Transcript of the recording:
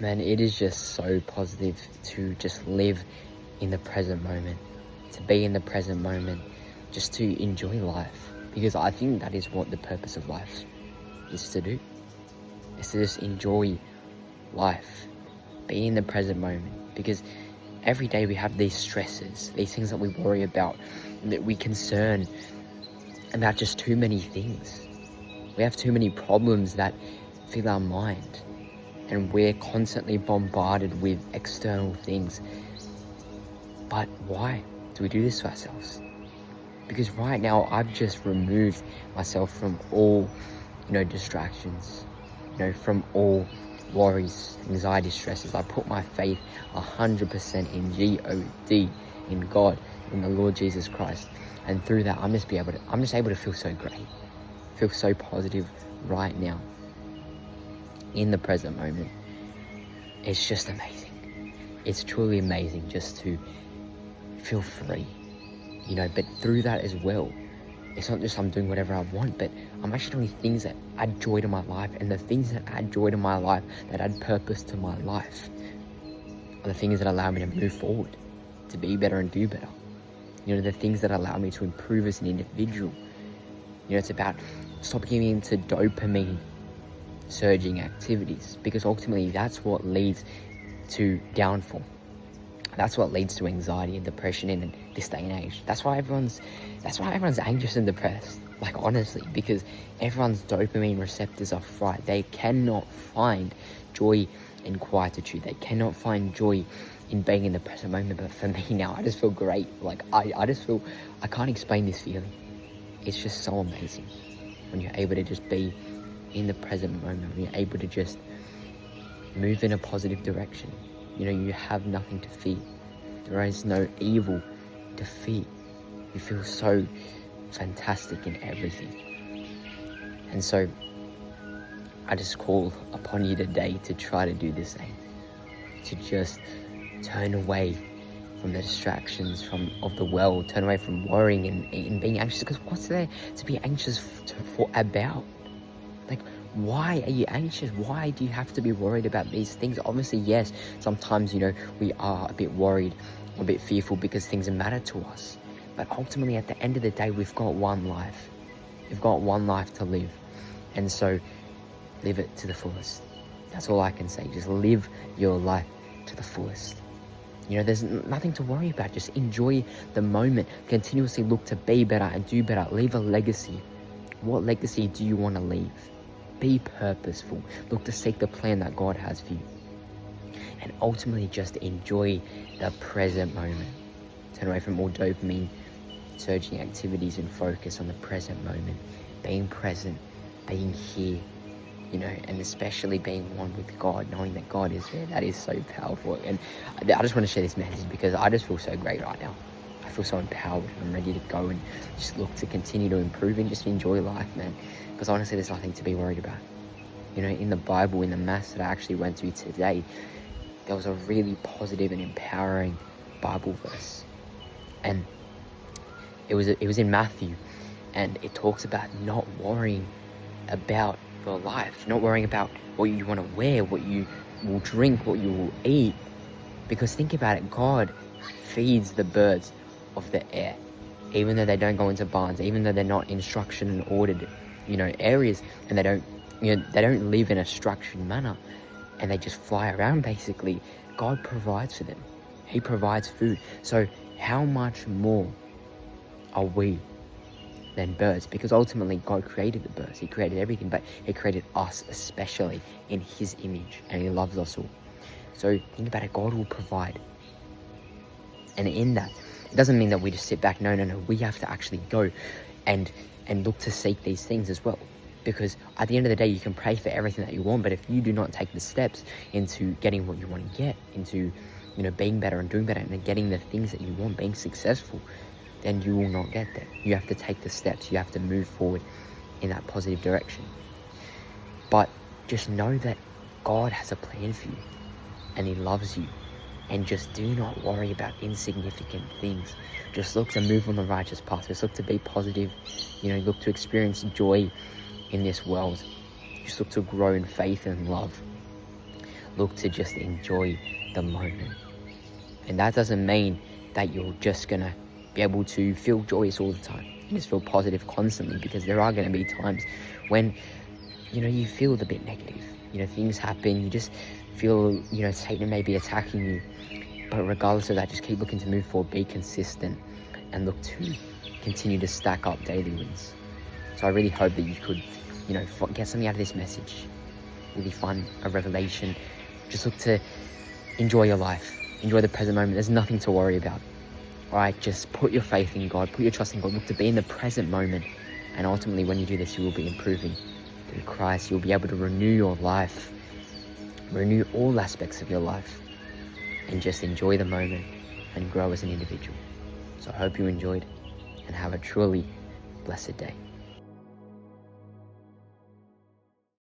Man, it is just so positive to just live in the present moment, to be in the present moment, just to enjoy life. Because I think that is what the purpose of life is to do. Is to just enjoy life, be in the present moment. Because every day we have these stresses, these things that we worry about, and that we concern about just too many things. We have too many problems that fill our mind, and we're constantly bombarded with external things. But why do we do this to ourselves? Because right now I've just removed myself from all, distractions, from all worries, anxiety, stresses. I put my faith 100% in God, in God, in the Lord Jesus Christ. And through that, I'm just able to feel so great, feel so positive right now, in the present moment. It's just amazing. It's truly amazing just to feel free, but through that as well, it's not just I'm doing whatever I want, but I'm actually doing things that add joy to my life. And the things that add joy to my life, that add purpose to my life, are the things that allow me to move forward, to be better and do better. The things that allow me to improve as an individual. It's about stop giving into dopamine surging activities, because ultimately that's what leads to downfall. That's what leads to anxiety and depression in this day and age. That's why everyone's anxious and depressed. Like, honestly, because everyone's dopamine receptors are fried. They cannot find joy in quietude. They cannot find joy in being in the present moment. But for me now, I just feel great. Like, I just feel, I can't explain this feeling. It's just so amazing when you're able to just be in the present moment, when you're able to just move in a positive direction. You have nothing to fear. There is no evil to fear. You feel so fantastic in everything. And so I just call upon you today to try to do the same. To just turn away from the distractions of the world, turn away from worrying and being anxious. Because what's there to be anxious for about? Like, why are you anxious? Why do you have to be worried about these things? Obviously, yes, sometimes, we are a bit worried, a bit fearful because things matter to us. But ultimately, at the end of the day, we've got one life. We've got one life to live. And so, live it to the fullest. That's all I can say. Just live your life to the fullest. There's nothing to worry about. Just enjoy the moment. Continuously look to be better and do better. Leave a legacy. What legacy do you want to leave? Be purposeful. Look to seek the plan that God has for you. And ultimately just enjoy the present moment. Turn away from all dopamine surging activities and focus on the present moment. Being present, being here, and especially being one with God, knowing that God is there. That is so powerful. And I just want to share this message because I just feel so great right now. I feel so empowered. I'm ready to go and just look to continue to improve and just enjoy life, man. Because honestly, there's nothing to be worried about. In the Bible, in the Mass that I actually went to today, there was a really positive and empowering Bible verse. And it was in Matthew. And it talks about not worrying about your life. Not worrying about what you want to wear, what you will drink, what you will eat. Because think about it, God feeds the birds of the air, even though they don't go into barns, even though they're not in structured and ordered, areas, and they don't live in a structured manner, and they just fly around. Basically, God provides for them. He provides food. So how much more are we than birds? Because ultimately God created the birds. He created everything, but He created us especially in His image, and He loves us all. So think about it, God will provide. And in that, it doesn't mean that we just sit back. No. We have to actually go and look to seek these things as well. Because at the end of the day, you can pray for everything that you want, but if you do not take the steps into getting what you want to get, into, being better and doing better and getting the things that you want, being successful, then you will not get there. You have to take the steps. You have to move forward in that positive direction. But just know that God has a plan for you and He loves you. And just do not worry about insignificant things. Just look to move on the righteous path. Just look to be positive. Look to experience joy in this world. Just look to grow in faith and love. look to just enjoy the moment. And that doesn't mean that you're just gonna be able to feel joyous all the time and just feel positive constantly, because there are gonna be times when, you feel a bit negative. Things happen, you just feel, Satan may be attacking you. But regardless of that, just keep looking to move forward, be consistent, and look to continue to stack up daily wins. So I really hope that you could, get something out of this message. Really find a revelation. Just look to enjoy your life. Enjoy the present moment. There's nothing to worry about. All right, just put your faith in God. Put your trust in God. Look to be in the present moment. And ultimately, when you do this, you will be improving through Christ. You'll be able to renew your life. Renew all aspects of your life. And just enjoy the moment and grow as an individual. So I hope you enjoyed and have a truly blessed day.